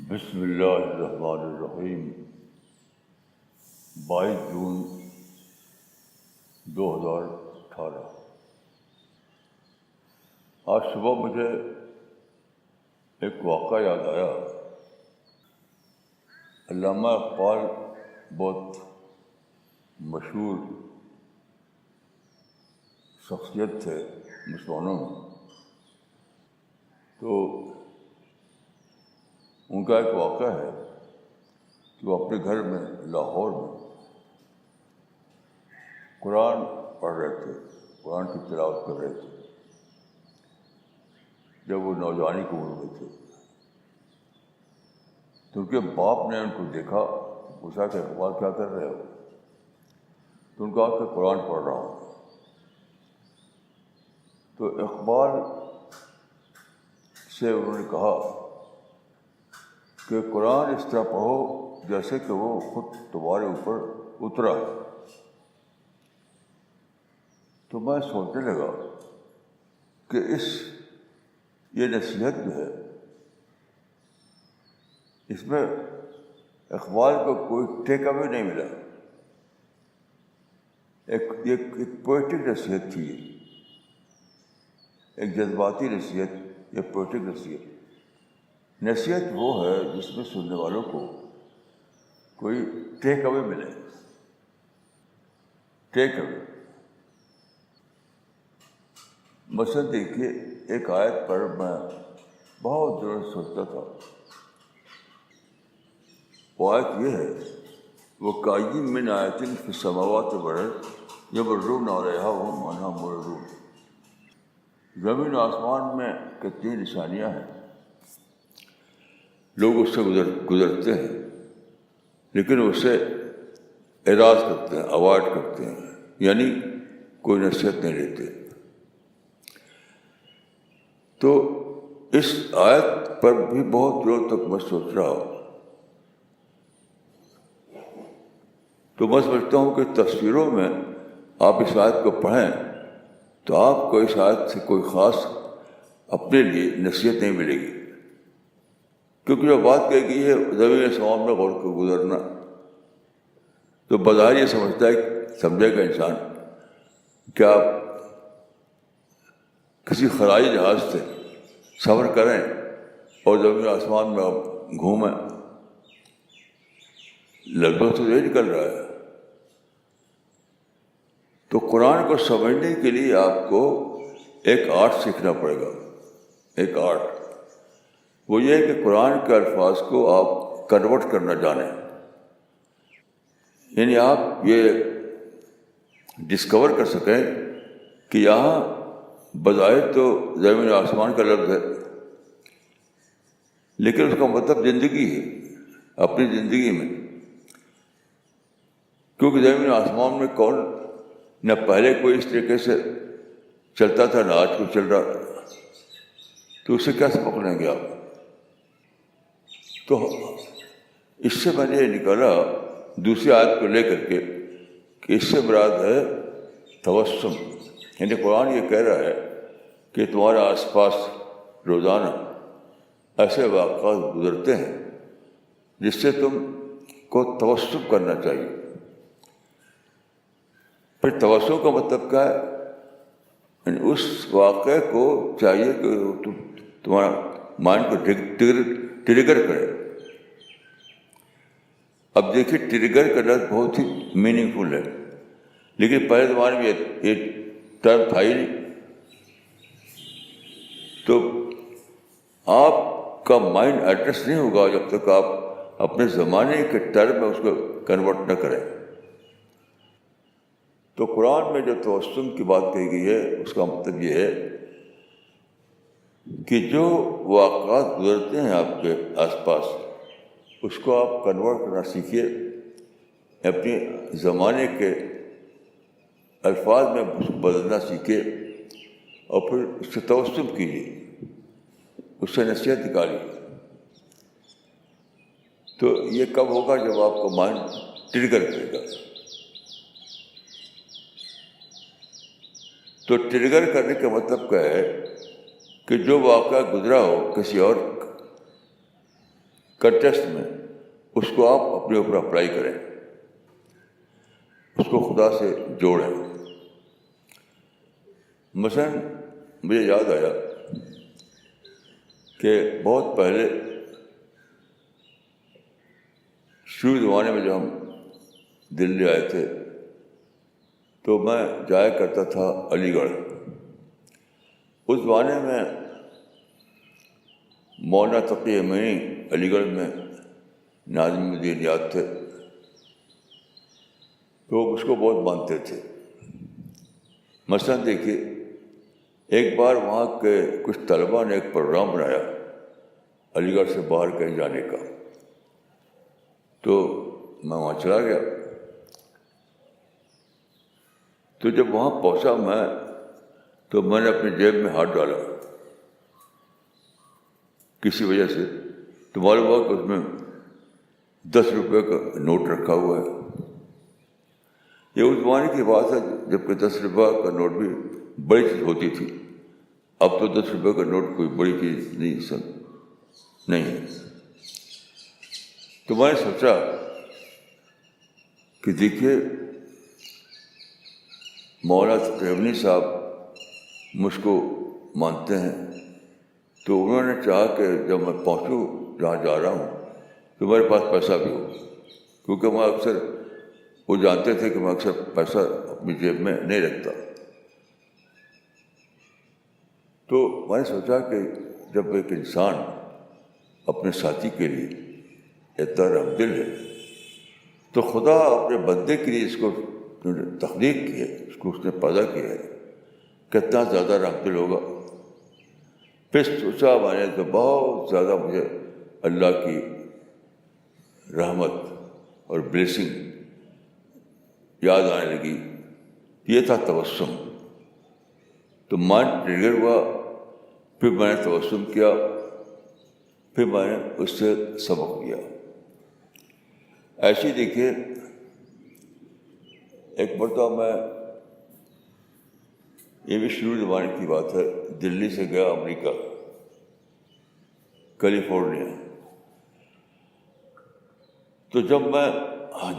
بسم اللہ الرحمن الرحیم 22 جون 2018۔ آج صبح مجھے ایک واقعہ یاد آیا۔ علامہ اقبال بہت مشہور شخصیت تھے مسلمانوں میں، تو ان کا ایک واقعہ ہے کہ وہ اپنے گھر میں لاہور میں قرآن پڑھ رہے تھے، قرآن کی تلاوت کر رہے تھے جب وہ نوجوانی کی عمر میں تھے۔ تو ان کے باپ نے ان کو دیکھا، پوچھا کہ اقبال کیا کر رہے ہو؟ تو ان کا کہ قرآن پڑھ رہا ہوں۔ تو اقبال سے انہوں نے کہا کہ قرآن اس طرح پڑھو جیسے کہ وہ خود تمہارے اوپر اترا۔ تو میں سوچنے لگا کہ یہ نصیحت جو ہے، اس میں اقبال کو کوئی ٹیک اوے نہیں ملا۔ ایک پوئٹک نصیحت تھی، ایک جذباتی نصیحت یا پوئٹک نصیحت۔ نصیحت وہ ہے جس میں سننے والوں کو کوئی ٹیک اوے ملے، ٹیک اوے۔ مثلاً دیکھیے، ایک آیت پر میں بہت دیر سے سوچتا تھا۔ وہ آیت یہ ہے، وَكَأَيِّن مِّنْ آیَةٍ فِي السَّمَاوَاتِ وَالْأَرْضِ يَمُرُّونَ عَلَيْهَا وَهُمْ عَنْهَا مُعْرِضُونَ۔ زمین و آسمان میں کتنی نشانیاں ہیں، لوگ اس سے گزرتے ہیں لیکن اس سے اعراض کرتے ہیں، اوائڈ کرتے ہیں، یعنی کوئی نصیحت نہیں لیتے۔ تو اس آیت پر بھی بہت دیر تک میں سوچ رہا ہوں۔ تو میں سمجھتا ہوں کہ تفسیروں میں آپ اس آیت کو پڑھیں تو آپ کو اس آیت سے کوئی خاص اپنے لیے نصیحت نہیں ملے گی، کیونکہ جو بات کہی گئی ہے زمین آسمان میں غور کو گزرنا، تو بظاہر یہ سمجھے گا انسان کہ آپ کسی خلائی جہاز سے سفر کریں اور زمین آسمان میں آپ گھومیں، لگ بھگ تو یہ نکل رہا ہے۔ تو قرآن کو سمجھنے کے لیے آپ کو ایک آرٹ سیکھنا پڑے گا، ایک آرٹ۔ وہ یہ ہے کہ قرآن کے الفاظ کو آپ کنورٹ کرنا جانیں، یعنی آپ یہ ڈسکور کر سکیں کہ یہاں بظاہر تو زمین و آسمان کا لفظ ہے لیکن اس کا مطلب زندگی ہے، اپنی زندگی میں۔ کیونکہ زمین و آسمان میں کون نہ پہلے کوئی اس طریقے سے چلتا تھا نہ آج کو چل رہا، تو اسے کیا سبق لیں گے آپ؟ تو اس سے میں نے یہ نکالا دوسری آیت کو لے کر کے کہ اس سے مراد ہے توسم، یعنی قرآن یہ کہہ رہا ہے کہ تمہارے آس پاس روزانہ ایسے واقعات گزرتے ہیں جس سے تم کو توسم کرنا چاہیے۔ پھر توسم کا مطلب کیا ہے؟ یعنی اس واقعے کو چاہیے کہ تمہارا مائنڈ کو ٹریگر کرے۔ اب دیکھیے، ٹریگر کرنا بہت ہی میننگ فل ہے، لیکن پہلے زمانے میں یہ ٹرم تھا ہی نہیں۔ تو آپ کا مائنڈ ایڈجسٹ نہیں ہوگا جب تک آپ اپنے زمانے کے ٹرم میں اس کو کنورٹ نہ کریں۔ تو قرآن میں جو توسم کی بات کہی گئی ہے اس کا مطلب یہ ہے کہ جو واقعات گزرتے ہیں آپ کے آس پاس، اس کو آپ کنورٹ کرنا سیکھیے، اپنے زمانے کے الفاظ میں اس کو بدلنا سیکھیے اور پھر اس سے توسم کیجیے، اس سے نصیحت نکالیے۔ تو یہ کب ہوگا؟ جب آپ کا مائنڈ ٹریگر کرے گا۔ تو ٹریگر کرنے کا مطلب کیا ہے کہ جو واقعہ گزرا ہو کسی اور کنٹیکسٹ میں اس کو آپ اپنے اوپر اپلائی کریں، اس کو خدا سے جوڑیں۔ مثلاً مجھے یاد آیا کہ بہت پہلے شروع زمانے میں جب ہم دلی آئے تھے تو میں جایا کرتا تھا علی گڑھ۔ اس زمانے میں مولانا تقی امینی علی گڑھ میں ناظم دینیات تھے، تو اس کو بہت مانتے تھے۔ مثلاً دیکھیے، ایک بار وہاں کے کچھ طلباء نے ایک پروگرام بنایا علی گڑھ سے باہر کہیں جانے کا، تو میں وہاں چلا گیا۔ تو جب وہاں پہنچا تو میں نے اپنی جیب میں ہاتھ ڈالا کسی وجہ سے، تو معلوم ہوا کہ اس میں 10 روپے کا نوٹ رکھا ہوا ہے۔ یہ اس زمانے کی بات ہے جب کہ 10 روپے کا نوٹ بھی بڑی چیز ہوتی تھی۔ اب تو 10 روپے کا نوٹ کوئی بڑی چیز نہیں ہے۔ تو میں نے سوچا کہ دیکھیے، مولانا تقی صاحب مجھ کو مانتے ہیں، تو انہوں نے چاہا کہ جب میں پہنچوں جہاں جا رہا ہوں تو میرے پاس پیسہ بھی ہو، کیونکہ میں اکثر، وہ جانتے تھے کہ میں اکثر پیسہ اپنی جیب میں نہیں رکھتا۔ تو میں نے سوچا کہ جب ایک انسان اپنے ساتھی کے لیے اتنا رحمدل ہے تو خدا اپنے بندے کے لیے اس کو تخلیق کی ہے، اس کو اس نے پیدا کیا ہے، کتنا زیادہ رحمدل ہوگا۔ پھر سوچا میں نے تو بہت زیادہ مجھے اللہ کی رحمت اور بلیسنگ یاد آنے لگی۔ یہ تھا تبسم۔ تو مائنڈ ٹریگر ہوا، پھر میں نے تبسم کیا، پھر میں نے اس سے سبق لیا۔ ایسے دیکھیے، ایک مرتبہ میں، یہ بھی شروع زمانے کی بات ہے، دلی سے گیا امریکہ، کیلیفورنیا۔ تو جب میں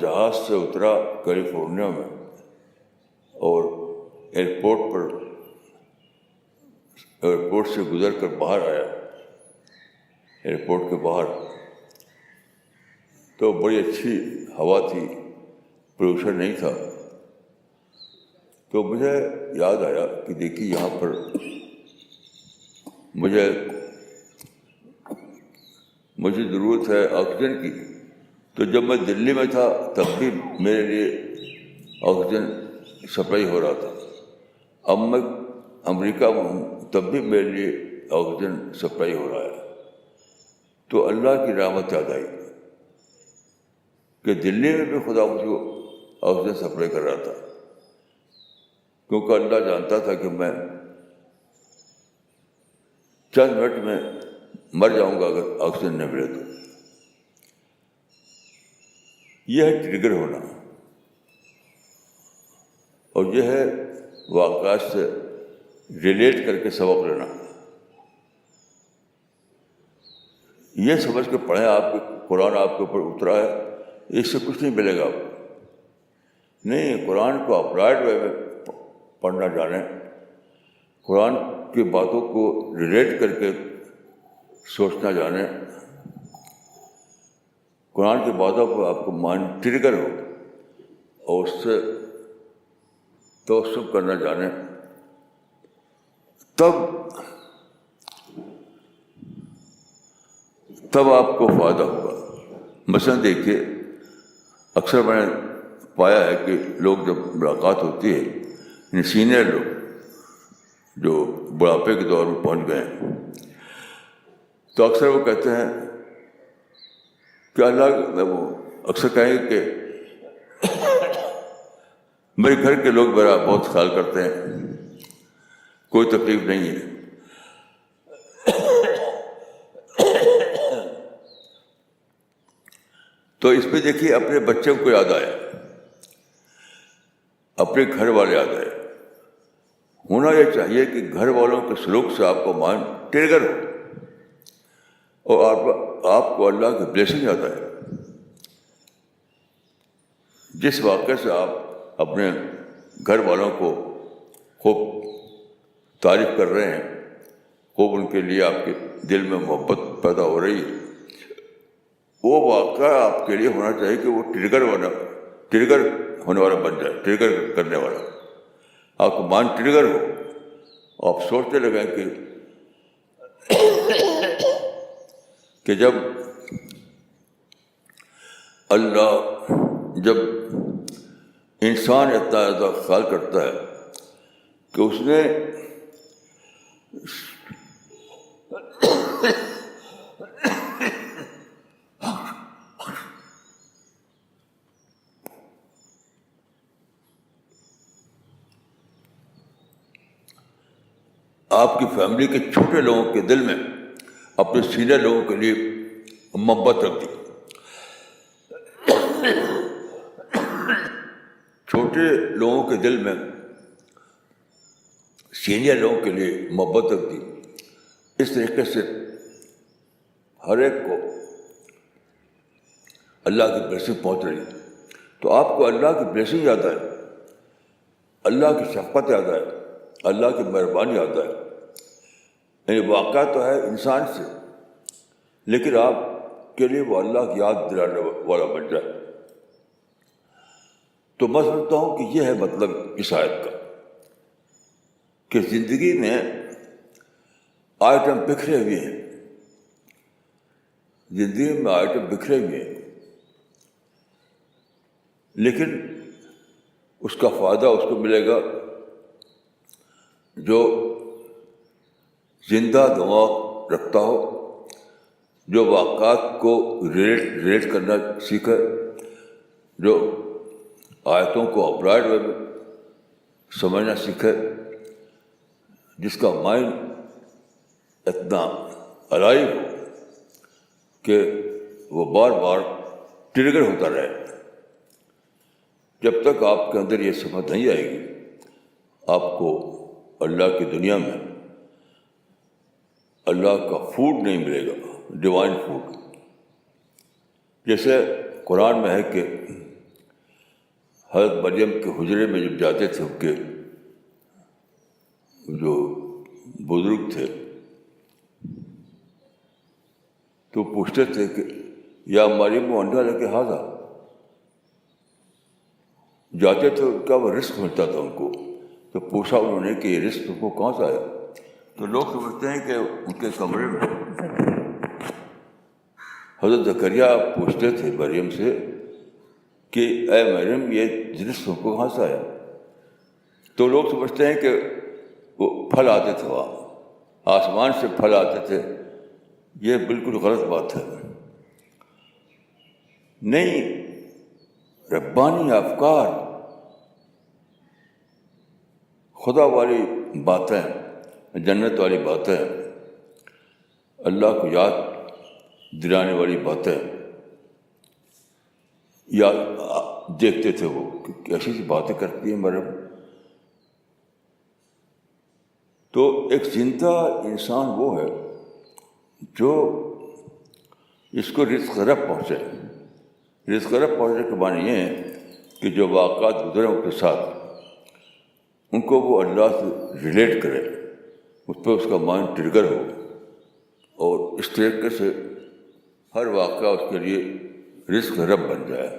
جہاز سے اترا کیلیفورنیا میں اور ایئرپورٹ سے گزر کر باہر آیا، ایئرپورٹ کے باہر، تو بڑی اچھی ہوا تھی، پولوشن نہیں تھا۔ تو مجھے یاد آیا کہ دیکھیے یہاں پر مجھے ضرورت ہے آکسیجن کی۔ تو جب میں دلی میں تھا تب بھی میرے لیے آکسیجن سپلائی ہو رہا تھا، اب میں امریکہ میں ہوں تب بھی میرے لیے آکسیجن سپلائی ہو رہا ہے۔ تو اللہ کی رحمت یاد آئی کہ دلی میں بھی خدا مجھ کو آکسیجن سپلائی کر رہا تھا، کیونکہ اللہ جانتا تھا کہ میں چند منٹ میں مر جاؤں گا اگر آکسیجن نہ ملے تو۔ یہ ہے ٹریگر ہونا، اور یہ ہے واقعات سے ریلیٹ کر کے سبق لینا۔ یہ سمجھ کے پڑھیں آپ کے قرآن آپ کے اوپر اترا ہے، اس سے کچھ نہیں ملے گا آپ کو۔ نہیں، قرآن کو اپلائڈ وے میں پڑھنا جانیں، قرآن کی باتوں کو ریلیٹ کر کے سوچنا جانیں، قرآن کی باتوں پر آپ کو مائنڈ ٹریگر ہو اور اس سے توسب کرنا جانیں، تب آپ کو فائدہ ہوگا۔ مثلاً دیکھیے، اکثر میں نے پایا ہے کہ لوگ جب ملاقات ہوتی ہے، سینئر لوگ جو بڑھاپے کے دور میں پہنچ گئے ہیں، تو اکثر وہ کہتے ہیں کہ وہ اکثر کہیں گے کہ میرے گھر کے لوگ میرا بہت خیال کرتے ہیں، کوئی تکلیف نہیں ہے۔ تو اس پہ دیکھیے اپنے بچوں کو یاد آیا، اپنے گھر والے یاد آئے۔ ہونا یہ چاہیے کہ گھر والوں کے سلوک سے آپ کو مائنڈ ٹریگر ہو اور آپ کو اللہ کی بلیسنگ آتا ہے. جس واقعے سے آپ اپنے گھر والوں کو خوب تعریف کر رہے ہیں، خوب ان کے لیے آپ کے دل میں محبت پیدا ہو رہی ہے، وہ واقعہ آپ کے لیے ہونا چاہیے کہ وہ ٹریگر ہونے والا بن جائے، ٹریگر کرنے والا. آپ کا مائنڈ ٹریگر ہو، آپ سوچنے لگیں کہ جب انسان اتنا زیادہ خیال کرتا ہے کہ اس نے آپ کی فیملی کے چھوٹے لوگوں کے دل میں اپنے سینئر لوگوں کے لیے محبت رکھ دی. چھوٹے لوگوں کے دل میں سینئر لوگوں کے لیے محبت رکھ دی. اس طریقے سے ہر ایک کو اللہ کی بلیسنگ پہنچ رہی ہے. تو آپ کو اللہ کی بلیسنگ یاد ہے، اللہ کی شفقت یاد ہے، اللہ کی مہربانی یاد ہے. یعنی واقعہ تو ہے انسان سے، لیکن آپ کے لیے وہ اللہ کی یاد دلانے والا بن جائے. تو میں سمجھتا ہوں کہ یہ ہے مطلب اس آیت کا، کہ زندگی میں آئٹم بکھرے ہوئے ہیں، زندگی میں آئٹم بکھرے ہوئے ہیں، لیکن اس کا فائدہ اس کو ملے گا جو زندہ دماغ رکھتا ہو، جو واقعات کو ریلیٹ کرنا سیکھے، جو آیتوں کو اپلائڈ وے میں سمجھنا سیکھے، جس کا مائنڈ اتنا الائیو ہو کہ وہ بار بار ٹریگر ہوتا رہے. جب تک آپ کے اندر یہ سمجھ نہیں آئے گی، آپ کو اللہ کی دنیا میں اللہ کا فوڈ نہیں ملے گا، ڈیوائن فوڈ. جیسے قرآن میں ہے کہ حضرت مریم کے حجرے میں جب جاتے تھے، ان کے جو بزرگ تھے تو پوچھتے تھے کہ یا مریم انڈا لے کے ہاضا، جاتے تھے کیا وہ رزق ملتا تھا ان کو. تو پوچھا انہوں نے کہ یہ رزق ان کو کہاں سے آیا؟ تو لوگ سمجھتے ہیں کہ ان کے کمرے میں. حضرت زکریہ پوچھتے تھے مریم سے کہ اے مریم یہ رزق ان کو کہاں سے آیا؟ تو لوگ سمجھتے ہیں کہ وہ پھل آتے تھے، وہاں آسمان سے پھل آتے تھے. یہ بالکل غلط بات ہے. نہیں، ربانی افکار، خدا والی باتیں، جنت والی باتیں، اللہ کو یاد دلانے والی باتیں یا دیکھتے تھے وہ کہ کیسی سی باتیں کرتی ہیں مریم. تو ایک زندہ انسان وہ ہے جو اس کو رزق رب پہنچے. رزق رب پہنچنے کے معنی یہ ہے کہ جو واقعات گزرے ان کے ساتھ ان کو وہ اللہ سے ریلیٹ کرے، اس پہ اس کا مائنڈ ٹریگر ہو، اور اس طریقے سے ہر واقعہ اس کے لیے رزق رب بن جائے.